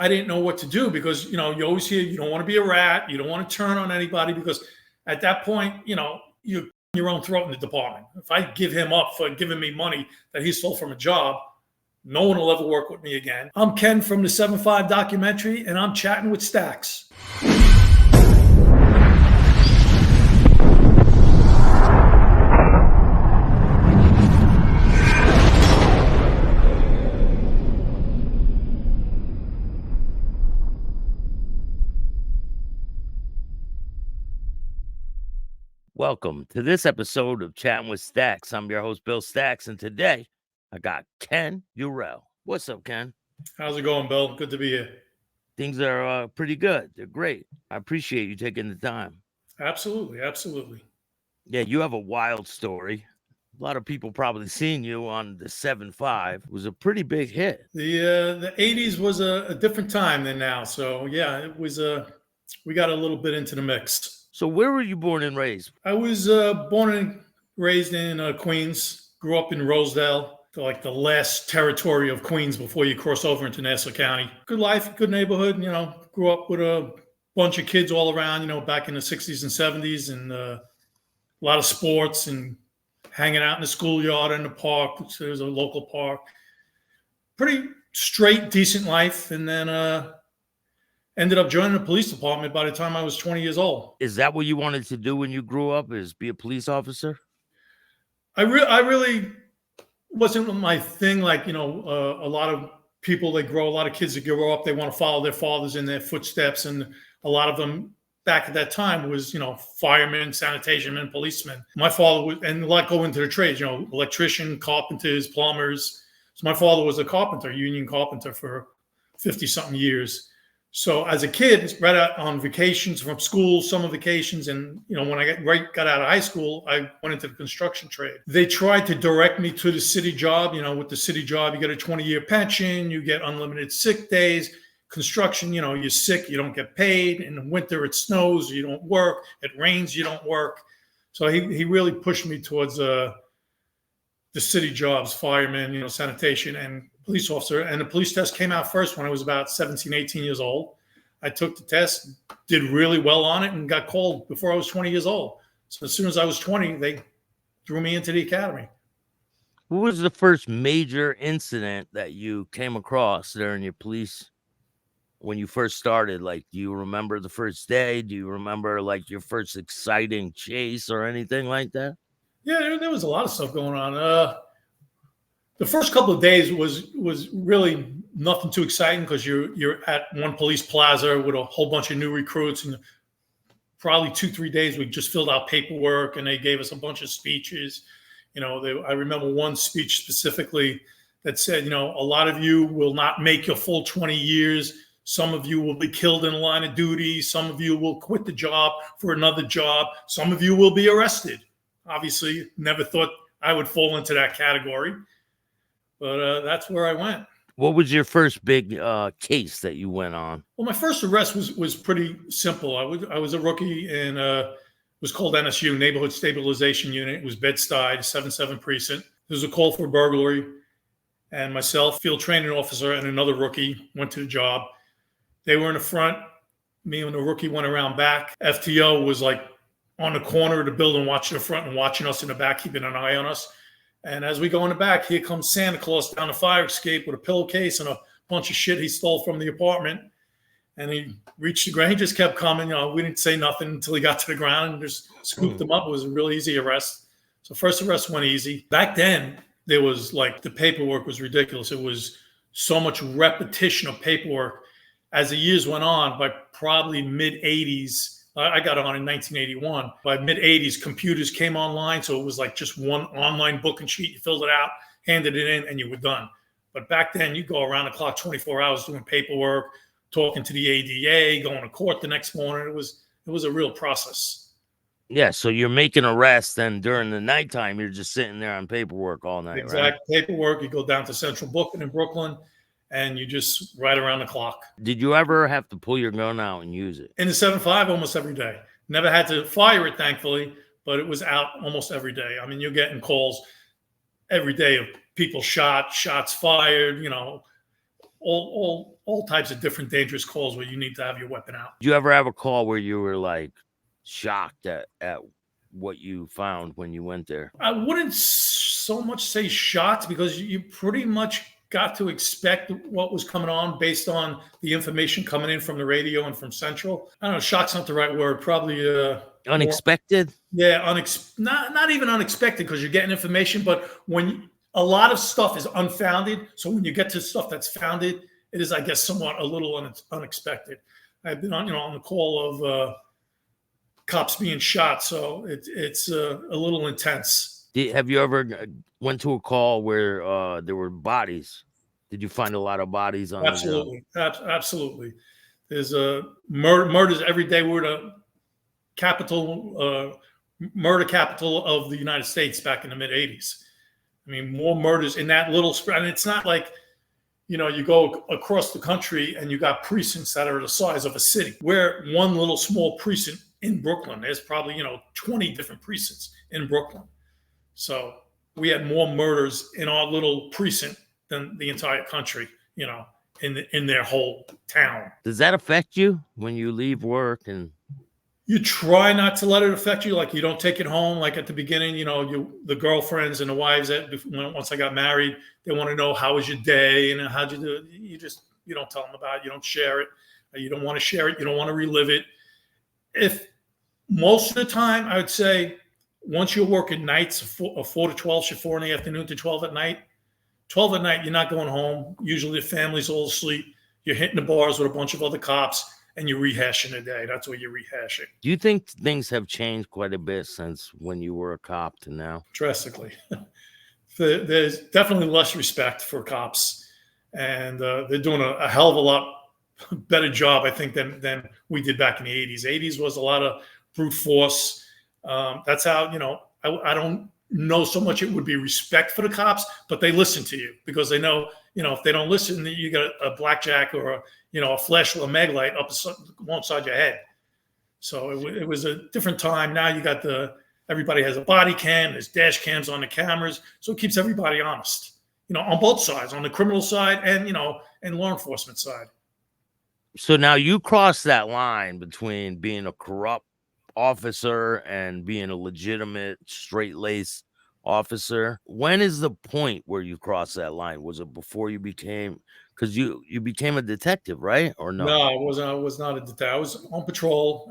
I didn't know what to do because, you always hear you don't want to be a rat. You don't want to turn on anybody because at that point, you're your own throat in the department. If I give him up for giving me money that he stole from a job, no one will ever work with me again. I'm Ken from the 7-5 documentary, and I'm chatting with Stacks. Welcome to this episode of Chatting with Stacks. I'm your host, Bill Stacks, and today I got Ken Eurell. What's up, Ken? How's it going, Bill? Good to be here. Things are pretty good. They're great. I appreciate you taking the time. Absolutely. Yeah, you have a wild story. A lot of people probably seen you on the 7-5. It was a pretty big hit. The 80s was a different time than now. So, yeah, it was we got a little bit into the mix. So where were you born and raised? I was born and raised in Queens, grew up in Rosedale, like the last territory of Queens before you cross over into Nassau County. Good life, good neighborhood, grew up with a bunch of kids all around, back in the 60s and 70s, and a lot of sports and hanging out in the schoolyard and the park, which there's a local park. Pretty straight, decent life, and then ended up joining the police department by the time I was 20 years old. Is that what you wanted to do when you grew up, is be a police officer? I really wasn't my thing. Like, a lot of people, a lot of kids that grow up, they want to follow their fathers in their footsteps. And a lot of them back at that time was, firemen, sanitation men, policemen. My father was, and a lot go into the trades, electrician, carpenters, plumbers. So my father was a carpenter, union carpenter for 50 something years. So as a kid, right out on vacations from school, summer vacations, and when I got out of high school, I went into the construction trade. They tried to direct me to the city job. With the city job, you get a 20-year pension, you get unlimited sick days. Construction, you're sick, you don't get paid. In the winter, it snows, you don't work. It rains, you don't work. So he really pushed me towards the city jobs, firemen, sanitation, and police officer. And the police test came out first when I was about 17, 18 years old. I took the test, did really well on it, and got called before I was 20 years old. So as soon as I was 20, they threw me into the academy. What was the first major incident that you came across during your police when you first started? Like, do you remember the first day? Do you remember like your first exciting chase or anything like that? Yeah, there was a lot of stuff going on. The first couple of days was really nothing too exciting because you're at one police plaza with a whole bunch of new recruits, and probably 2-3 days we just filled out paperwork and they gave us a bunch of speeches. I remember one speech specifically that said, a lot of you will not make your full 20 years. Some of you will be killed in the line of duty. Some of you will quit the job for another job. Some of you will be arrested. Obviously, never thought I would fall into that category. But that's where I went. What was your first big case that you went on? Well, my first arrest was pretty simple. I was a rookie and it was called NSU, Neighborhood Stabilization Unit. It was Bedford-Stuyvesant, 7-7 precinct. There was a call for burglary, and myself, field training officer, and another rookie went to the job. They were in the front. Me and the rookie went around back. FTO was like on the corner of the building, watching the front and watching us in the back, keeping an eye on us. And as we go in the back, here comes Santa Claus down the fire escape with a pillowcase and a bunch of shit he stole from the apartment. And he reached the ground. He just kept coming. We didn't say nothing until he got to the ground and just scooped him up. It was a really easy arrest. So first arrest went easy. Back then, there was the paperwork was ridiculous. It was so much repetition of paperwork. As the years went on, by probably mid-'80s, I got on in 1981. By mid-'80s, computers came online, so it was like just one online booking sheet. You filled it out, handed it in, and you were done. But back then, you go around the clock 24 hours doing paperwork, talking to the ADA, going to court the next morning. It was a real process. Yeah, so you're making arrests, and during the nighttime, you're just sitting there on paperwork all night, exact right? Paperwork. You go down to Central Booking in Brooklyn, and you just right around the clock. Did you ever have to pull your gun out and use it? In the 7-5, almost every day. Never had to fire it, thankfully, but it was out almost every day. I mean, you're getting calls every day of people shot, shots fired, all types of different dangerous calls where you need to have your weapon out. Did you ever have a call where you were like shocked at what you found when you went there? I wouldn't so much say shocked, because you pretty much got to expect what was coming on based on the information coming in from the radio and from Central. I don't know, shock's not the right word. Probably Unexpected? Not even unexpected, because you're getting information, but when a lot of stuff is unfounded, so when you get to stuff that's founded, it is, I guess, somewhat a little unexpected. I've been on the call of cops being shot, so it's a little intense. Have you ever went to a call where there were bodies? Did you find a lot of bodies on Absolutely. Absolutely. There's murders every day. We're the murder capital of the United States back in the mid 80s. I mean, more murders in that little spread. And it's not like, you go across the country and you got precincts that are the size of a city. We're one little small precinct in Brooklyn. There's probably, 20 different precincts in Brooklyn. So we had more murders in our little precinct than the entire country, in their whole town. Does that affect you when you leave work? And you try not to let it affect you. Like, you don't take it home. Like at the beginning, the girlfriends and the wives once I got married, they want to know, how was your day and how'd you do it? You don't tell them about it. You don't share it. You don't want to share it. You don't want to relive it. If most of the time, I would say, once you're working nights, 4 to 12, 4 in the afternoon to 12 at night, you're not going home. Usually the family's all asleep. You're hitting the bars with a bunch of other cops and you're rehashing the day. That's what you're rehashing. Do you think things have changed quite a bit since when you were a cop to now? Drastically. There's definitely less respect for cops, and they're doing a hell of a lot better job, I think, than we did back in the 80s. 80s was a lot of brute force. That's how, I don't know so much it would be respect for the cops, but they listen to you because they know, if they don't listen, you got a blackjack or a flash or a mag light up alongside your head. So it was a different time. Now you got everybody has a body cam, there's dash cams on the cameras. So it keeps everybody honest, on both sides, on the criminal side and law enforcement side. So now you cross that line between being a corrupt officer and being a legitimate, straight-laced officer. When is the point where you cross that line? Was it before you became, because you became a detective, right? Or no? No, I wasn't. I was not a detective. I was on patrol.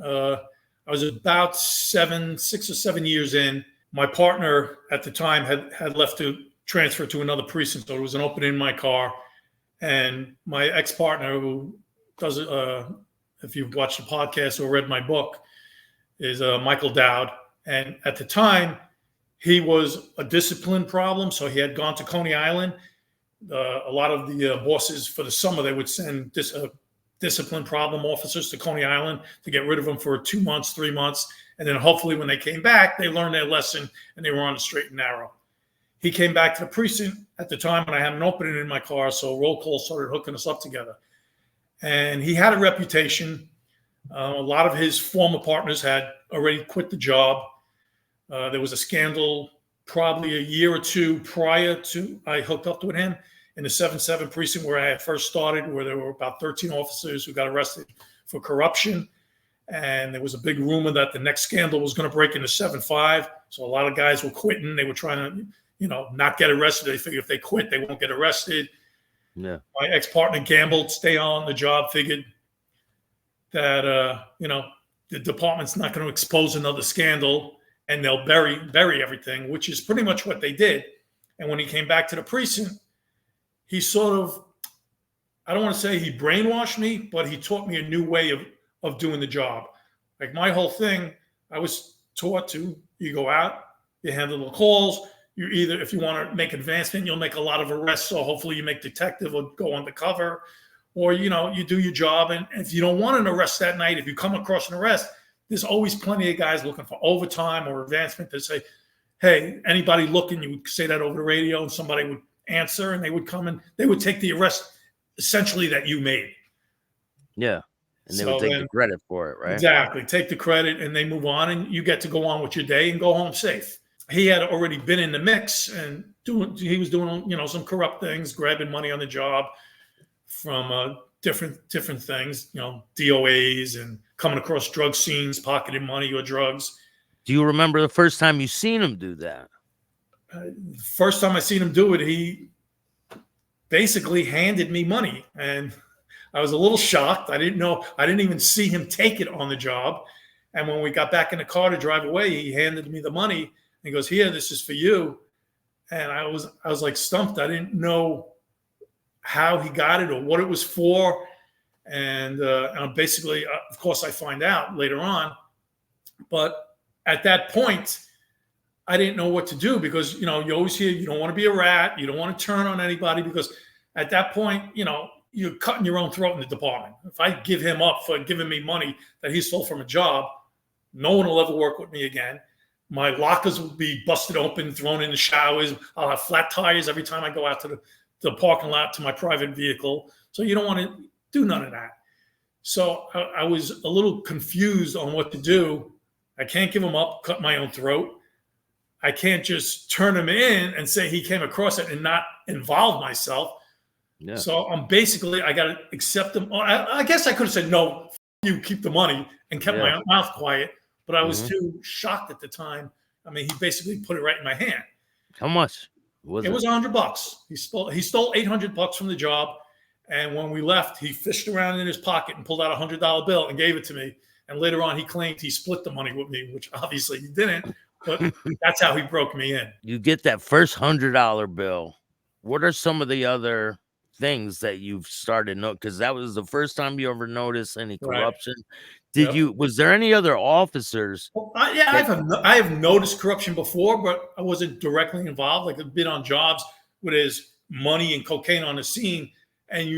I was about 6 or 7 years in. My partner at the time had left to transfer to another precinct, so there was an opening in my car. And my ex-partner, who does if you've watched the podcast or read my book, is Michael Dowd. And at the time, he was a discipline problem. So he had gone to Coney Island. A lot of the bosses for the summer, they would send discipline problem officers to Coney Island to get rid of them for 2 months, 3 months. And then hopefully when they came back, they learned their lesson and they were on the straight and narrow. He came back to the precinct at the time when I had an opening in my car. So roll call started hooking us up together. And he had a reputation. A lot of his former partners had already quit the job. There was a scandal probably a year or two prior to I hooked up with him in the 7-7 precinct where I had first started, where there were about 13 officers who got arrested for corruption. And there was a big rumor that the next scandal was going to break into 7-5. So a lot of guys were quitting. They were trying to, not get arrested. They figured if they quit, they won't get arrested. Yeah. My ex-partner gambled, stay on the job, figured that, the department's not going to expose another scandal and they'll bury everything, which is pretty much what they did. And when he came back to the precinct, he sort of, I don't want to say he brainwashed me, but he taught me a new way of doing the job. Like my whole thing, I was taught to, you go out, you handle the calls. You either, if you want to make advancement, you'll make a lot of arrests. So hopefully you make detective or go undercover, or, you do your job. And if you don't want an arrest that night, if you come across an arrest, there's always plenty of guys looking for overtime or advancement to say, hey, anybody looking, you would say that over the radio and somebody would answer and they would come and they would take the arrest essentially that you made. Yeah. And they would take the credit for it, right? Exactly. Take the credit and they move on and you get to go on with your day and go home safe. He had already been in the mix and he was doing, some corrupt things, grabbing money on the job, from different things, DOAs and coming across drug scenes, pocketing money or drugs. Do you remember the first time you seen him do that? First time I seen him do it, he basically handed me money, and I was a little shocked. I didn't even see him take it on the job. And when we got back in the car to drive away, he handed me the money. And he goes, "Here, this is for you." And I was like stumped. I didn't know how he got it or what it was for. And basically, of course, I find out later on. But at that point, I didn't know what to do, because, you always hear you don't want to be a rat. You don't want to turn on anybody, because at that point, you're cutting your own throat in the department. If I give him up for giving me money that he stole from a job, no one will ever work with me again. My lockers will be busted open, thrown in the showers. I'll have flat tires every time I go out to the parking lot to my private vehicle. So you don't want to do none of that. So I was a little confused on what to do. I can't give him up, cut my own throat. I can't just turn him in and say he came across it and not involve myself. Yeah. So I got to accept him. I guess I could have said, "No, you keep the money," and kept my mouth quiet. But I was too shocked at the time. I mean, he basically put it right in my hand. How much was it? It was $100. He stole $800 from the job. And when we left, he fished around in his pocket and pulled out a $100 bill and gave it to me. And later on, he claimed he split the money with me, which obviously he didn't. But that's how he broke me in. You get that first $100 bill. What are some of the other things that you've started to know? Because that was the first time you ever noticed any corruption. Right. Was there any other officers? Well, I have noticed corruption before, but I wasn't directly involved. Like, I've been on jobs where there's money and cocaine on the scene, and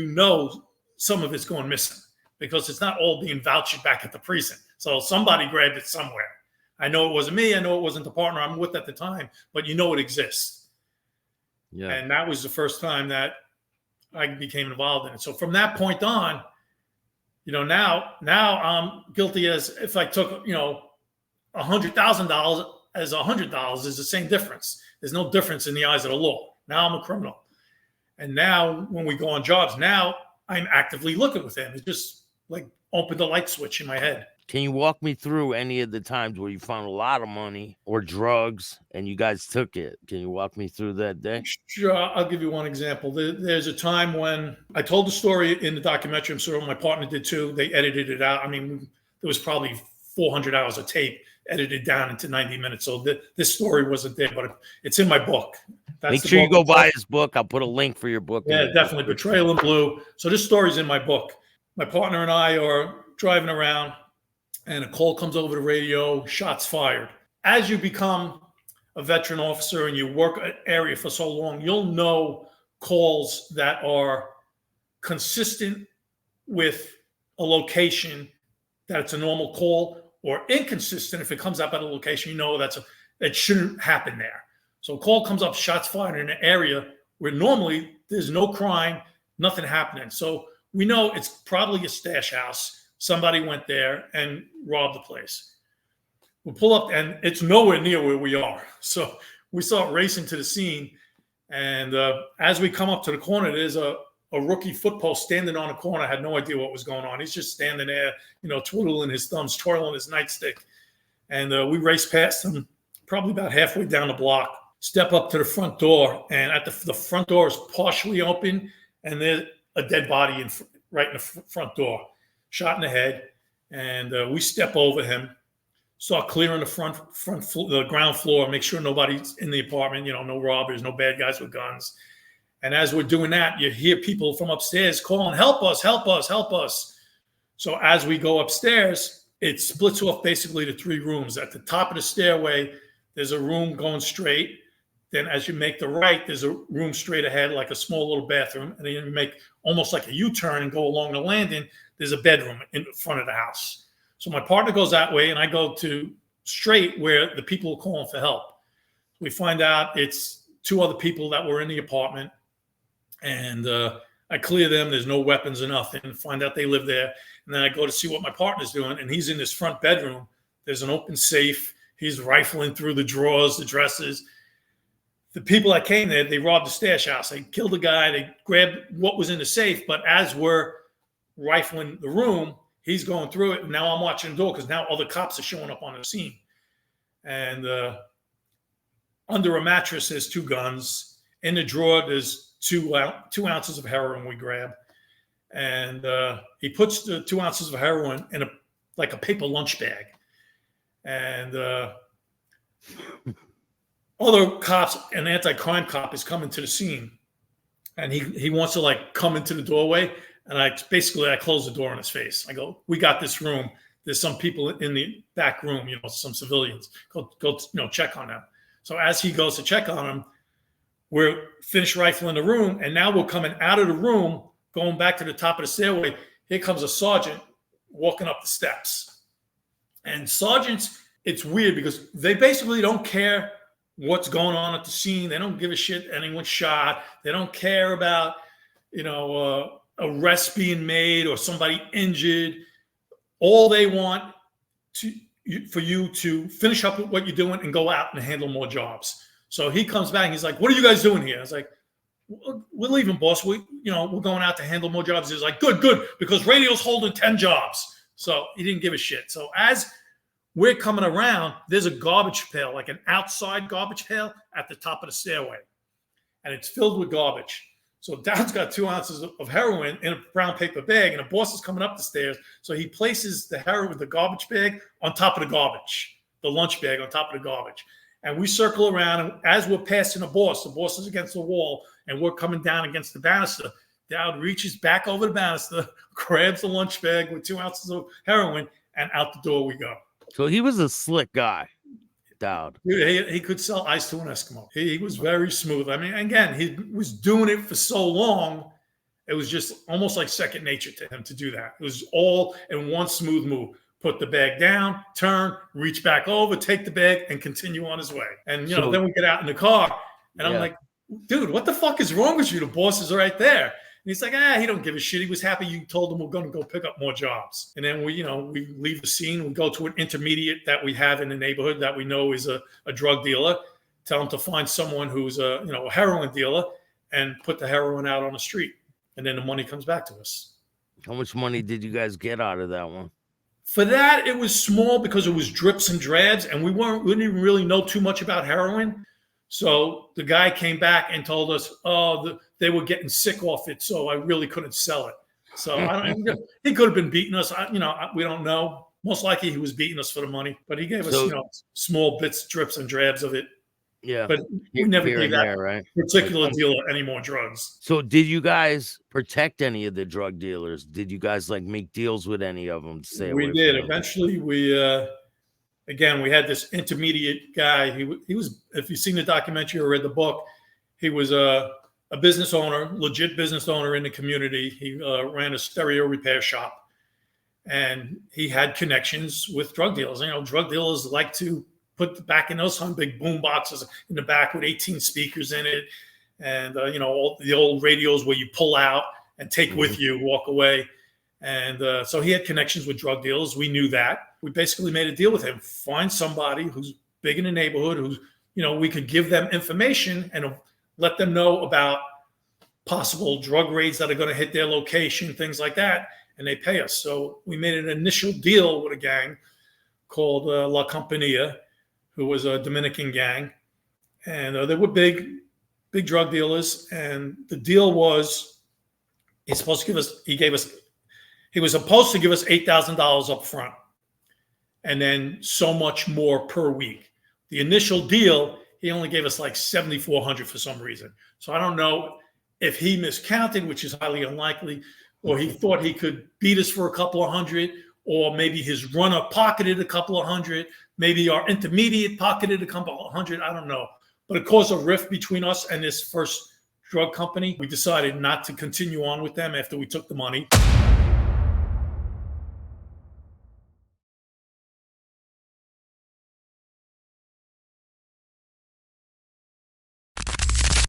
some of it's going missing because it's not all being vouched back at the precinct. So somebody grabbed it somewhere. I know it wasn't me. I know it wasn't the partner I'm with at the time, but it exists. Yeah. And that was the first time that I became involved in it. So from that point on, now I'm guilty as if I took, $100,000 as $100 is the same difference. There's no difference in the eyes of the law. Now I'm a criminal. And now when we go on jobs, now I'm actively looking with him. It's just like opened the light switch in my head. Can you walk me through any of the times where you found a lot of money or drugs and you guys took it? Can you walk me through that day? Sure. I'll give you one example. There's a time when I told the story in the documentary. I'm sure my partner did too. They edited it out. I mean, there was probably 400 hours of tape edited down into 90 minutes. So this story wasn't there, but it's in my book. Make sure you go buy his book. I'll put a link for your book. Yeah, definitely. Betrayal in Blue. So this story's in my book. My partner and I are driving around, and a call comes over the radio, shots fired. As you become a veteran officer and you work an area for so long, you'll know calls that are consistent with a location, that it's a normal call, or inconsistent. If it comes up at a location, that shouldn't happen there. So a call comes up, shots fired in an area where normally there's no crime, nothing happening. So we know it's probably a stash house. Somebody went there and robbed the place. We pull up, and it's nowhere near where we are. So we start racing to the scene. And as we come up to the corner, there's a rookie foot post standing on a corner. I had no idea what was going on. He's just standing there, twiddling his thumbs, twirling his nightstick. And we race past him, probably about halfway down the block, step up to the front door. And at the front door is partially open, and there's a dead body right in the front door. Shot in the head, and we step over him, start clearing the ground floor, make sure nobody's in the apartment, no robbers, no bad guys with guns. And as we're doing that, you hear people from upstairs calling, "Help us, help us, help us." So as we go upstairs, it splits off basically to 3 rooms. At the top of the stairway, there's a room going straight. Then as you make the right, there's a room straight ahead, like a small little bathroom. And then you make almost like a U-turn and go along the landing. There's a bedroom in front of the house. So my partner goes that way, and I go to straight where the people are calling for help. We find out it's 2 other people that were in the apartment, and I clear them. There's no weapons or nothing. Find out they live there. And then I go to see what my partner's doing, and he's in this front bedroom. There's an open safe. He's rifling through the drawers, the dressers. the people that came there, they robbed the stash house. They killed the guy. They grabbed what was in the safe. But as we're rifling the room, he's going through it. And now I'm watching the door because now other cops are showing up on the scene. And under a mattress, there's 2 guns. In the drawer, there's 2 ounces of heroin we grab. And he puts the 2 ounces of heroin in a paper lunch bag. And other cops, an anti-crime cop, is coming to the scene. And he wants to come into the doorway. And I close the door in his face. I go, we got this room. There's some people in the back room, some civilians. Go check on them. So as he goes to check on them, we're finished rifling the room. And now we're coming out of the room, going back to the top of the stairway. Here comes a sergeant walking up the steps. And sergeants, it's weird because they basically don't care what's going on at the scene. They don't give a shit anyone's shot. They don't care about, arrests being made or somebody injured. All they want for you to finish up with what you're doing and go out and handle more jobs. So he comes back and he's like, what are you guys doing here? I was like, we're leaving, boss. We're going out to handle more jobs. He's like, good, because radio's holding 10 jobs. So he didn't give a shit. So as we're coming around, there's a garbage pail, like an outside garbage pail at the top of the stairway. And it's filled with garbage. So Dowd's got 2 ounces of heroin in a brown paper bag, and the boss is coming up the stairs. So he places the heroin, the garbage bag, on top of the garbage, the lunch bag on top of the garbage. And we circle around, and as we're passing the boss is against the wall, and we're coming down against the banister. Dowd reaches back over the banister, grabs the lunch bag with 2 ounces of heroin, and out the door we go. So he was a slick guy, Dowd. He could sell ice to an Eskimo. He was very smooth. I mean, again, he was doing it for so long, it was just almost like second nature to him to do that. It was all in one smooth move. Put the bag down, turn, reach back over, take the bag, and continue on his way. And, then we get out in the car, and I'm like, dude, what the fuck is wrong with you? The boss is right there. And he's like, he don't give a shit. He was happy you told him we're going to go pick up more jobs. And then we leave the scene. We go to an intermediate that we have in the neighborhood that we know is a drug dealer. Tell him to find someone who's a heroin dealer and put the heroin out on the street. And then the money comes back to us. How much money did you guys get out of that one? For that, it was small because it was drips and drabs, and we didn't even really know too much about heroin. So the guy came back and told us, they were getting sick off it, so I really couldn't sell it. So he could have been beating us. We don't know. Most likely he was beating us for the money, but he gave us small bits, drips and drabs of it. Yeah, but we never gave that particular dealer any more drugs. So did you guys protect any of the drug dealers? Did you guys make deals with any of them to say we did? Eventually, we had this intermediate guy. He was, if you've seen the documentary or read the book, he was a business owner, legit business owner in the community. He ran a stereo repair shop, and he had connections with drug dealers. Drug dealers like to put the back in those big boom boxes in the back with 18 speakers in it, and all the old radios where you pull out and take with you, walk away. And so he had connections with drug dealers. We knew that. We basically made a deal with him: find somebody who's big in the neighborhood, who's we could give them information and let them know about possible drug raids that are going to hit their location, things like that, and they pay us. So we made an initial deal with a gang called La Compañía, who was a Dominican gang, and they were big drug dealers. And the deal was, he was supposed to give us $8,000 up front, and then so much more per week. The initial deal, he only gave us $7,400 for some reason. So I don't know if he miscounted, which is highly unlikely, or he thought he could beat us for a couple of hundred, or maybe his runner pocketed a couple of hundred. Maybe our intermediate pocketed a couple of hundred. I don't know. But it caused a rift between us and this first drug company. We decided not to continue on with them after we took the money.